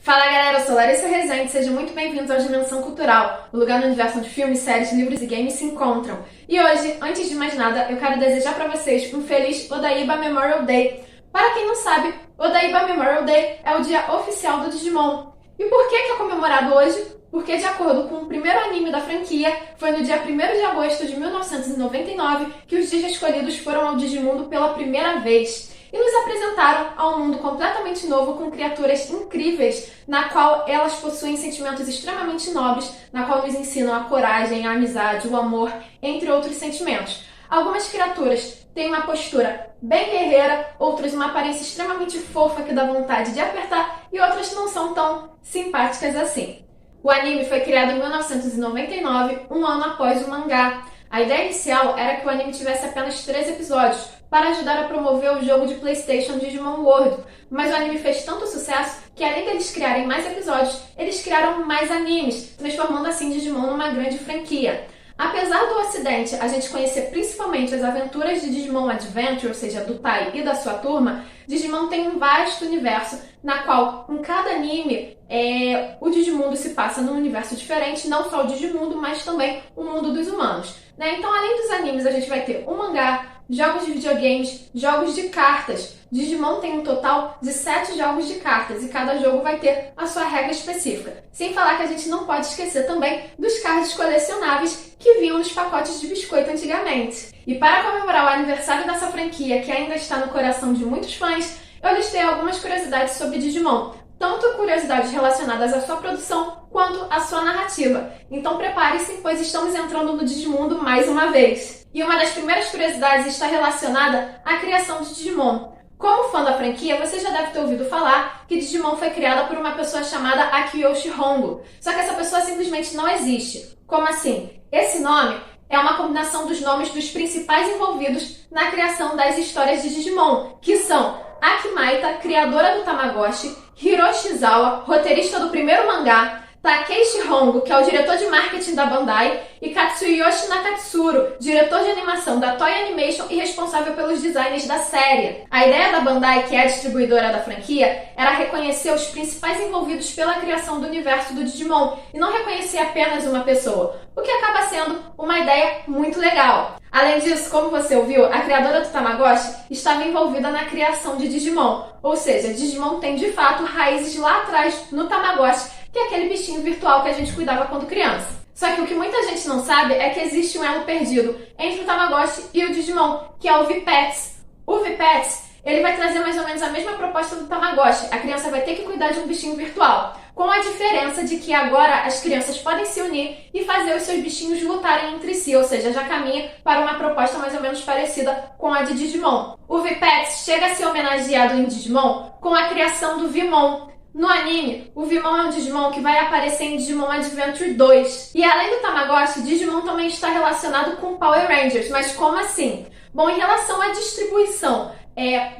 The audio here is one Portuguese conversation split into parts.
Fala galera, eu sou Larissa Rezende, sejam muito bem-vindos ao Dimensão Cultural, o lugar no universo onde filmes, séries, livros e games se encontram. E hoje, antes de mais nada, eu quero desejar para vocês um feliz Odaiba Memorial Day. Para quem não sabe, Odaiba Memorial Day é o dia oficial do Digimon. E por que é comemorado hoje? Porque, de acordo com o primeiro anime da franquia, foi no dia 1º de agosto de 1999 que os dias escolhidos foram ao Digimundo pela primeira vez. E nos apresentaram a um mundo completamente novo com criaturas incríveis, na qual elas possuem sentimentos extremamente nobres, na qual nos ensinam a coragem, a amizade, o amor, entre outros sentimentos. Algumas criaturas têm uma postura bem guerreira, outras uma aparência extremamente fofa que dá vontade de apertar, e outras não são tão simpáticas assim. O anime foi criado em 1999, um ano após o mangá. A ideia inicial era que o anime tivesse apenas 3 episódios, para ajudar a promover o jogo de PlayStation Digimon World, mas o anime fez tanto sucesso que, além deles criarem mais episódios, eles criaram mais animes, transformando assim Digimon numa grande franquia. Apesar do Ocidente a gente conhecer principalmente as aventuras de Digimon Adventure, ou seja, do Tai e da sua turma, Digimon tem um vasto universo na qual, em cada anime, o Digimundo se passa num universo diferente, não só o Digimundo, mas também o mundo dos humanos. Então, além dos animes, a gente vai ter um mangá, jogos de videogames, jogos de cartas. Digimon tem um total de 7 jogos de cartas e cada jogo vai ter a sua regra específica. Sem falar que a gente não pode esquecer também dos cards colecionáveis que vinham nos pacotes de biscoito antigamente. E para comemorar o aniversário dessa franquia, que ainda está no coração de muitos fãs, eu listei algumas curiosidades sobre Digimon. Tanto curiosidades relacionadas à sua produção, quanto à sua narrativa. Então prepare-se, pois estamos entrando no Digimundo mais uma vez. E uma das primeiras curiosidades está relacionada à criação de Digimon. Como fã da franquia, você já deve ter ouvido falar que Digimon foi criada por uma pessoa chamada Akiyoshi Hongo. Só que essa pessoa simplesmente não existe. Como assim? Esse nome é uma combinação dos nomes dos principais envolvidos na criação das histórias de Digimon, que são Aki Maita, criadora do Tamagotchi, Hiroshizawa, roteirista do primeiro mangá, Takeishi Hongo, que é o diretor de marketing da Bandai, e Katsuyoshi Nakatsuru, diretor de animação da Toei Animation e responsável pelos designs da série. A ideia da Bandai, que é a distribuidora da franquia, era reconhecer os principais envolvidos pela criação do universo do Digimon e não reconhecer apenas uma pessoa, o que acaba sendo uma ideia muito legal. Além disso, como você ouviu, a criadora do Tamagotchi estava envolvida na criação de Digimon, ou seja, Digimon tem de fato raízes lá atrás no Tamagotchi, que é aquele bichinho virtual que a gente cuidava quando criança. Só que o que muita gente não sabe é que existe um elo perdido entre o Tamagotchi e o Digimon, que é o VPETS. O VPETS, ele vai trazer mais ou menos a mesma proposta do Tamagotchi. A criança vai ter que cuidar de um bichinho virtual, com a diferença de que agora as crianças podem se unir e fazer os seus bichinhos lutarem entre si, ou seja, já caminha para uma proposta mais ou menos parecida com a de Digimon. O VPETS chega a ser homenageado em Digimon com a criação do Vimon. No anime, o Vimon é um Digimon que vai aparecer em Digimon Adventure 2. E além do Tamagotchi, Digimon também está relacionado com Power Rangers. Mas como assim? Bom, em relação à distribuição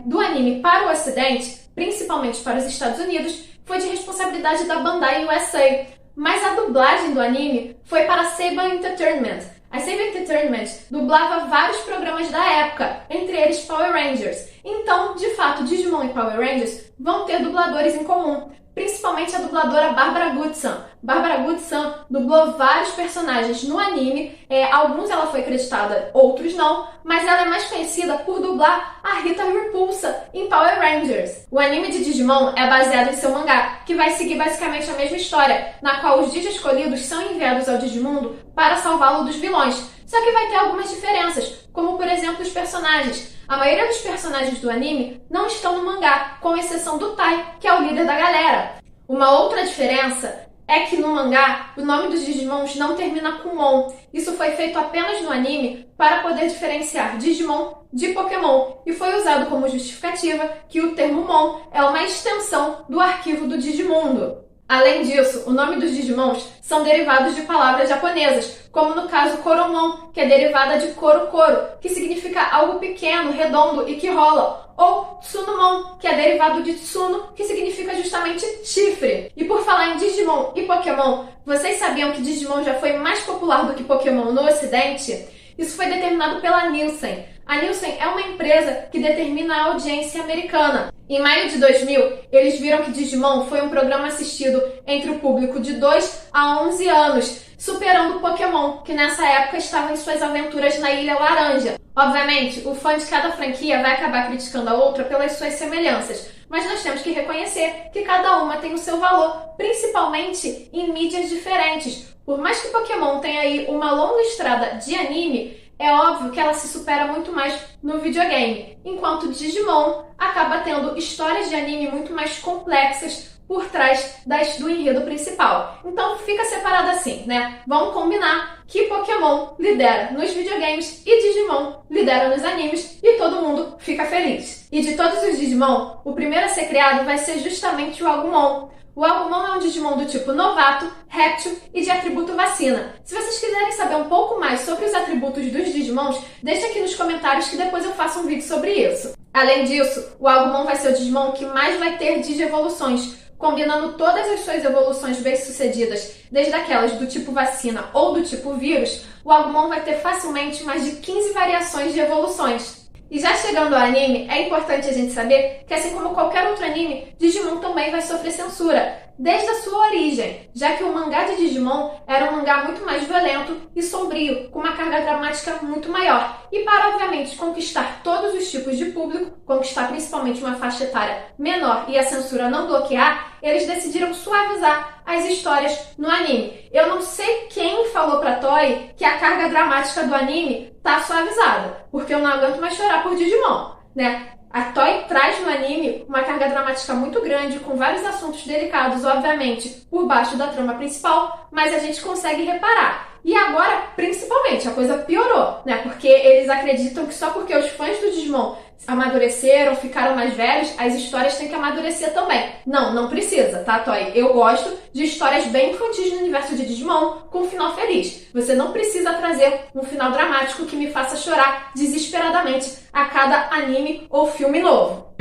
do anime para o Ocidente, principalmente para os Estados Unidos, foi de responsabilidade da Bandai USA. Mas a dublagem do anime foi para a Saban Entertainment. A Saban Entertainment dublava vários programas da época, entre eles Power Rangers. Então, de fato, Digimon e Power Rangers vão ter dubladores em comum, principalmente a dubladora Barbara Goodson. Barbara Goodson dublou vários personagens no anime, alguns ela foi creditada, outros não, mas ela é mais conhecida por dublar a Rita Repulsa em Power Rangers. O anime de Digimon é baseado em seu mangá, que vai seguir basicamente a mesma história, na qual os Digi escolhidos são enviados ao Digimundo para salvá-lo dos vilões. Só que vai ter algumas diferenças, como por exemplo os personagens. A maioria dos personagens do anime não estão no mangá, com exceção do Tai, que é o líder da galera. Uma outra diferença é que no mangá o nome dos Digimons não termina com Mon. Isso foi feito apenas no anime para poder diferenciar Digimon de Pokémon e foi usado como justificativa que o termo Mon é uma extensão do arquivo do Digimundo. Além disso, o nome dos Digimons são derivados de palavras japonesas, como no caso Koromon, que é derivada de Koro-Koro, que significa algo pequeno, redondo e que rola, ou Tsunumon, que é derivado de Tsuno, que significa justamente chifre. E por falar em Digimon e Pokémon, vocês sabiam que Digimon já foi mais popular do que Pokémon no Ocidente? Isso foi determinado pela Nielsen. A Nielsen é uma empresa que determina a audiência americana. Em maio de 2000, eles viram que Digimon foi um programa assistido entre o público de 2 a 11 anos, superando Pokémon, que nessa época estava em suas aventuras na Ilha Laranja. Obviamente, o fã de cada franquia vai acabar criticando a outra pelas suas semelhanças, mas nós temos que reconhecer que cada uma tem o seu valor, principalmente em mídias diferentes. Por mais que Pokémon tenha aí uma longa estrada de anime, é óbvio que ela se supera muito mais no videogame, enquanto Digimon acaba tendo histórias de anime muito mais complexas por trás do enredo principal. Então fica separado assim, né? Vamos combinar que Pokémon lidera nos videogames e Digimon lidera nos animes e todo mundo fica feliz. E de todos os Digimon, o primeiro a ser criado vai ser justamente o Agumon. O Agumon é um Digimon do tipo novato, réptil e de atributo vacina. Se vocês quiserem saber um pouco mais sobre os atributos dos Digimons, deixa aqui nos comentários que depois eu faço um vídeo sobre isso. Além disso, o Agumon vai ser o Digimon que mais vai ter digievoluções, combinando todas as suas evoluções bem-sucedidas, desde aquelas do tipo vacina ou do tipo vírus. O Agumon vai ter facilmente mais de 15 variações de evoluções. E já chegando ao anime, é importante a gente saber que, assim como qualquer outro anime, Digimon também vai sofrer censura, desde a sua origem, já que o mangá de Digimon era um mangá muito mais violento e sombrio, com uma carga dramática muito maior. E para, obviamente, conquistar todos os tipos de público, conquistar principalmente uma faixa etária menor e a censura não bloquear, eles decidiram suavizar as histórias no anime. Eu não sei quem falou pra Toei que a carga dramática do anime tá suavizada, porque eu não aguento mais chorar por Digimon, né? A Toei traz no anime uma carga dramática muito grande, com vários assuntos delicados, obviamente, por baixo da trama principal, mas a gente consegue reparar. E agora, principalmente, a coisa piorou, né? Porque eles acreditam que só porque os fãs do Digimon amadureceram, ficaram mais velhos, as histórias têm que amadurecer também. Não, não precisa, tá, Toei? Eu gosto de histórias bem infantis no universo de Digimon com um final feliz. Você não precisa trazer um final dramático que me faça chorar desesperadamente a cada anime ou filme novo.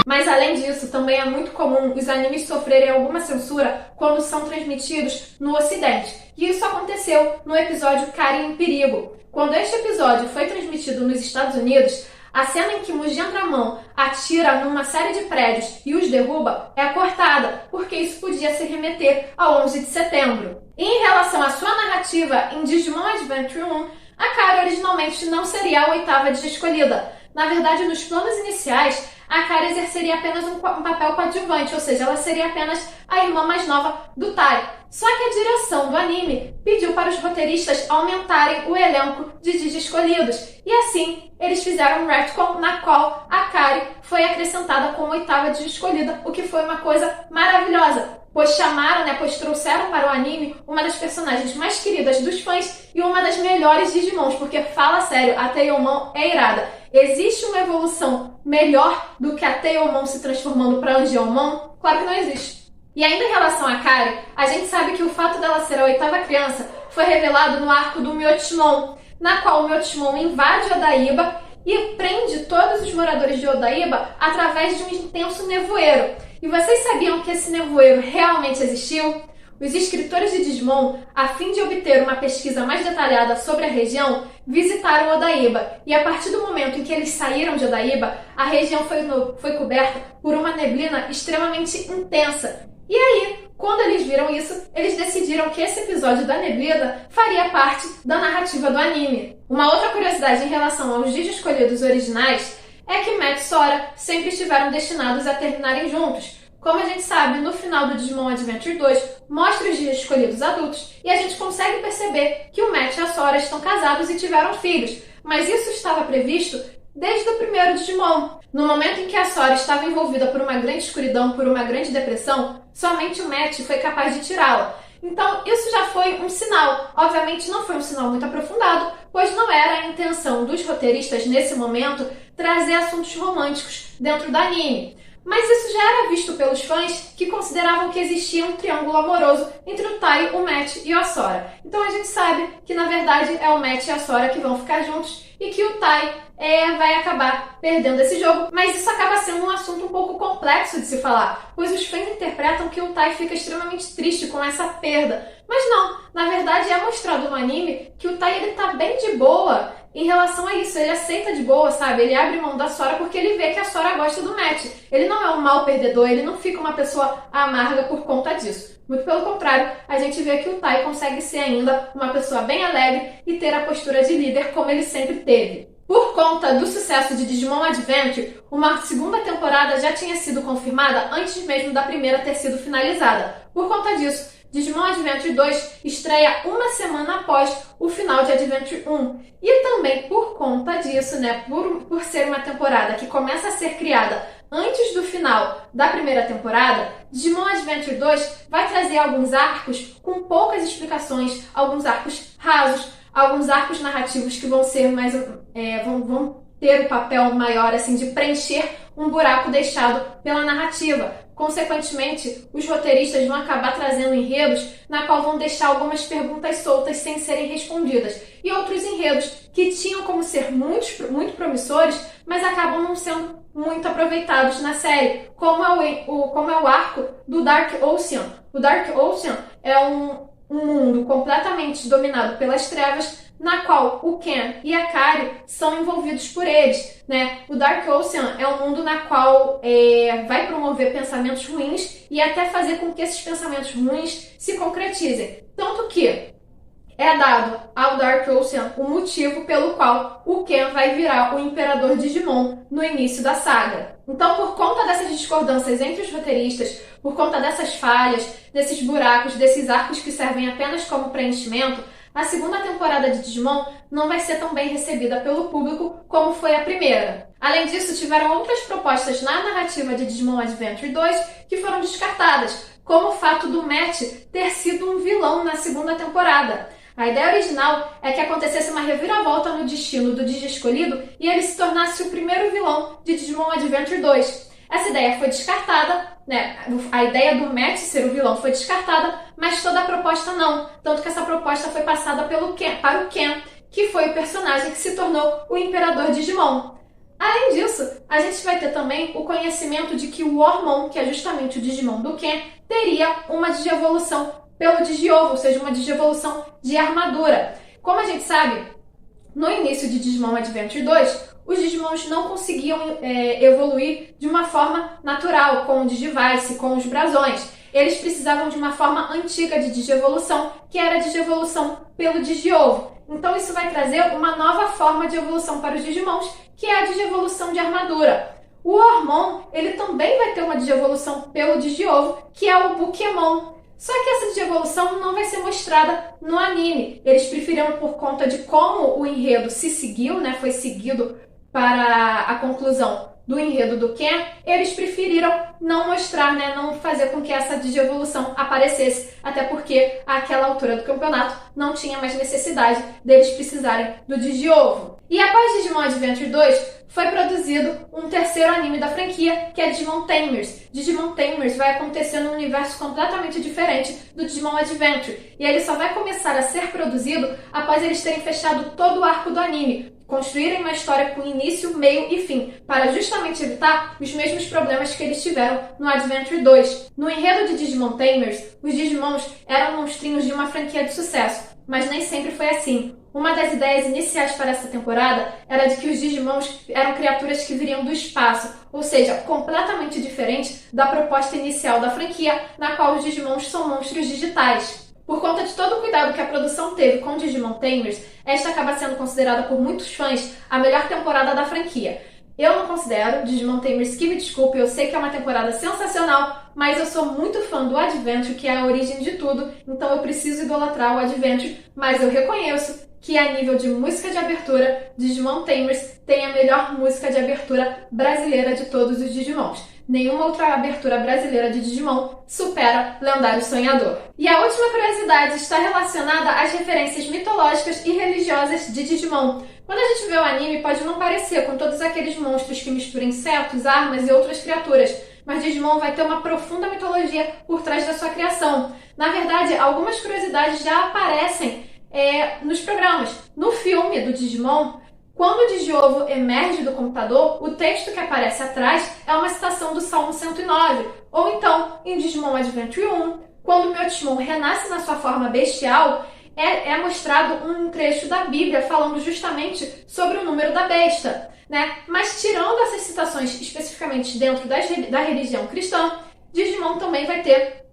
Mas além disso, também é muito comum os animes sofrerem alguma censura quando são transmitidos no Ocidente. E isso aconteceu no episódio Karin em Perigo. Quando este episódio foi transmitido nos Estados Unidos, a cena em que Mugen Dramon atira numa série de prédios e os derruba é cortada, porque isso podia se remeter ao 11 de setembro. E em relação à sua narrativa em Digimon Adventure 1, a Kari originalmente não seria a oitava escolhida. Na verdade, nos planos iniciais, a Kari exerceria apenas um papel coadjuvante, ou seja, ela seria apenas a irmã mais nova do Tai. Só que a direção do anime pediu para os roteiristas aumentarem o elenco de Digi escolhidos. E assim, eles fizeram um retcon na qual a Kari foi acrescentada como oitava Digi escolhida, o que foi uma coisa maravilhosa. Pois trouxeram para o anime uma das personagens mais queridas dos fãs e uma das melhores Digimons, porque fala sério, a Tailmon é irada. Existe uma evolução melhor do que a Tailmon se transformando para Angeomon? Claro que não existe. E ainda em relação a Kari, a gente sabe que o fato dela ser a oitava criança foi revelado no arco do Myotismon, na qual o Myotismon invade Odaiba e prende todos os moradores de Odaiba através de um intenso nevoeiro. E vocês sabiam que esse nevoeiro realmente existiu? Os escritores de Digimon, a fim de obter uma pesquisa mais detalhada sobre a região, visitaram Odaiba, e a partir do momento em que eles saíram de Odaiba, a região foi coberta por uma neblina extremamente intensa. E aí, quando eles viram isso, eles decidiram que esse episódio da neblina faria parte da narrativa do anime. Uma outra curiosidade em relação aos Digi escolhidos originais é que Matt e Sora sempre estiveram destinados a terminarem juntos. Como a gente sabe, no final do Digimon Adventure 2, mostra os Digi escolhidos adultos e a gente consegue perceber que o Matt e a Sora estão casados e tiveram filhos, mas isso estava previsto desde o primeiro Digimon. No momento em que a Sora estava envolvida por uma grande escuridão, por uma grande depressão, somente o Matt foi capaz de tirá-la. Então, isso já foi um sinal. Obviamente, não foi um sinal muito aprofundado, pois não era a intenção dos roteiristas, nesse momento, trazer assuntos românticos dentro do anime. Mas isso já era visto pelos fãs, que consideravam que existia um triângulo amoroso entre o Tai, o Matt e a Sora. Então a gente sabe que, na verdade, é o Matt e a Sora que vão ficar juntos e que o Tai vai acabar perdendo esse jogo. Mas isso acaba sendo um assunto um pouco complexo de se falar, pois os fãs interpretam que o Tai fica extremamente triste com essa perda. Mas não, na verdade é mostrado no anime que o Tai tá bem de boa em relação a isso. Ele aceita de boa, sabe? Ele abre mão da Sora porque ele vê que a Sora gosta do Matt. Ele não é um mau perdedor, ele não fica uma pessoa amarga por conta disso. Muito pelo contrário, a gente vê que o Tai consegue ser ainda uma pessoa bem alegre e ter a postura de líder como ele sempre teve. Por conta do sucesso de Digimon Adventure, uma segunda temporada já tinha sido confirmada antes mesmo da primeira ter sido finalizada. Por conta disso, Digimon Adventure 2 estreia uma semana após o final de Adventure 1. E também por conta disso, né, por ser uma temporada que começa a ser criada antes do final da primeira temporada, Digimon Adventure 2 vai trazer alguns arcos com poucas explicações, alguns arcos rasos, alguns arcos narrativos que vão ser mais vão ter o papel maior assim de preencher um buraco deixado pela narrativa. Consequentemente, os roteiristas vão acabar trazendo enredos na qual vão deixar algumas perguntas soltas sem serem respondidas e outros enredos que tinham como ser muito promissores, mas acabam não sendo muito aproveitados na série, como é o arco do Dark Ocean. O Dark Ocean é um mundo completamente dominado pelas trevas, na qual o Ken e a Kairi são envolvidos por eles, né? O Dark Ocean é um mundo na qual vai promover pensamentos ruins e até fazer com que esses pensamentos ruins se concretizem. Tanto que é dado ao Dark Ocean o motivo pelo qual o Ken vai virar o Imperador Digimon no início da saga. Então, por conta dessas discordâncias entre os roteiristas, por conta dessas falhas, desses buracos, desses arcos que servem apenas como preenchimento, a segunda temporada de Digimon não vai ser tão bem recebida pelo público como foi a primeira. Além disso, tiveram outras propostas na narrativa de Digimon Adventure 2 que foram descartadas, como o fato do Matt ter sido um vilão na segunda temporada. A ideia original é que acontecesse uma reviravolta no destino do Digi escolhido e ele se tornasse o primeiro vilão de Digimon Adventure 2. Essa ideia foi descartada, né? A ideia do Matt ser o vilão foi descartada, mas toda a proposta não. Tanto que essa proposta foi passada para o Ken, que foi o personagem que se tornou o Imperador Digimon. Além disso, a gente vai ter também o conhecimento de que o Wormmon, que é justamente o Digimon do Ken, teria uma digievolução pelo Digiovo, ou seja, uma digievolução de armadura. Como a gente sabe, no início de Digimon Adventure 2, os Digimons não conseguiam evoluir de uma forma natural, com o Digivice, com os brasões. Eles precisavam de uma forma antiga de digievolução, que era a digievolução pelo Digiovo. Então isso vai trazer uma nova forma de evolução para os Digimons, que é a digievolução de armadura. O Wormmon, ele também vai ter uma digievolução pelo Digiovo, que é o Bukemon. Só que essa digievolução não vai ser mostrada no anime. Eles preferiram, por conta de como o enredo se seguiu, né, foi seguido para a conclusão do enredo do Ken, eles preferiram não mostrar, né, não fazer com que essa digievolução aparecesse, até porque àquela altura do campeonato não tinha mais necessidade deles precisarem do Digiovo. E após Digimon Adventure 2, foi produzido um terceiro anime da franquia, que é Digimon Tamers. Digimon Tamers vai acontecer num universo completamente diferente do Digimon Adventure, e ele só vai começar a ser produzido após eles terem fechado todo o arco do anime, construírem uma história com início, meio e fim, para justamente evitar os mesmos problemas que eles tiveram no Adventure 2. No enredo de Digimon Tamers, os Digimons eram monstrinhos de uma franquia de sucesso, mas nem sempre foi assim. Uma das ideias iniciais para essa temporada era de que os Digimons eram criaturas que viriam do espaço, ou seja, completamente diferente da proposta inicial da franquia, na qual os Digimons são monstros digitais. Por conta de todo o cuidado que a produção teve com Digimon Tamers, esta acaba sendo considerada por muitos fãs a melhor temporada da franquia. Eu não considero, Digimon Tamers, que me desculpe, eu sei que é uma temporada sensacional, mas eu sou muito fã do Adventure, que é a origem de tudo, então eu preciso idolatrar o Adventure, mas eu reconheço que a nível de música de abertura, Digimon Tamers tem a melhor música de abertura brasileira de todos os Digimons. Nenhuma outra abertura brasileira de Digimon supera Lendário Sonhador. E a última curiosidade está relacionada às referências mitológicas e religiosas de Digimon. Quando a gente vê o anime, pode não parecer com todos aqueles monstros que misturam insetos, armas e outras criaturas, mas Digimon vai ter uma profunda mitologia por trás da sua criação. Na verdade, algumas curiosidades já aparecem nos programas. No filme do Digimon, quando o Digiovo emerge do computador, o texto que aparece atrás é uma citação do Salmo 109. Ou então, em Digimon Adventure 1, quando Meotimon renasce na sua forma bestial, é mostrado um trecho da Bíblia falando justamente sobre o número da besta, né? Mas tirando essas citações especificamente dentro da religião cristã, Digimon também vai ter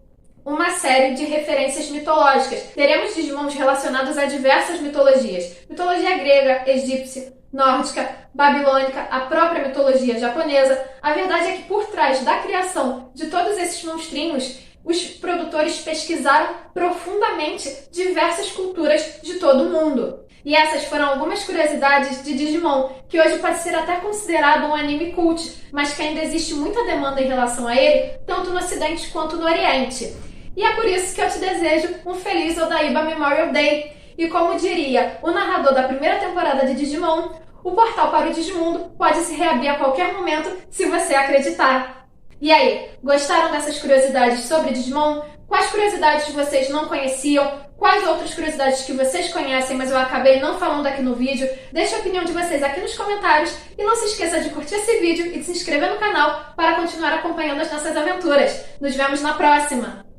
uma série de referências mitológicas. Teremos Digimons relacionados a diversas mitologias. Mitologia grega, egípcia, nórdica, babilônica, a própria mitologia japonesa. A verdade é que por trás da criação de todos esses monstrinhos, os produtores pesquisaram profundamente diversas culturas de todo o mundo. E essas foram algumas curiosidades de Digimon, que hoje pode ser até considerado um anime cult, mas que ainda existe muita demanda em relação a ele, tanto no Ocidente quanto no Oriente. E é por isso que eu te desejo um feliz Odaiba Memorial Day. E como diria o narrador da primeira temporada de Digimon, o portal para o Digimundo pode se reabrir a qualquer momento se você acreditar. E aí, gostaram dessas curiosidades sobre Digimon? Quais curiosidades vocês não conheciam? Quais outras curiosidades que vocês conhecem, mas eu acabei não falando aqui no vídeo? Deixe a opinião de vocês aqui nos comentários e não se esqueça de curtir esse vídeo e de se inscrever no canal para continuar acompanhando as nossas aventuras. Nos vemos na próxima!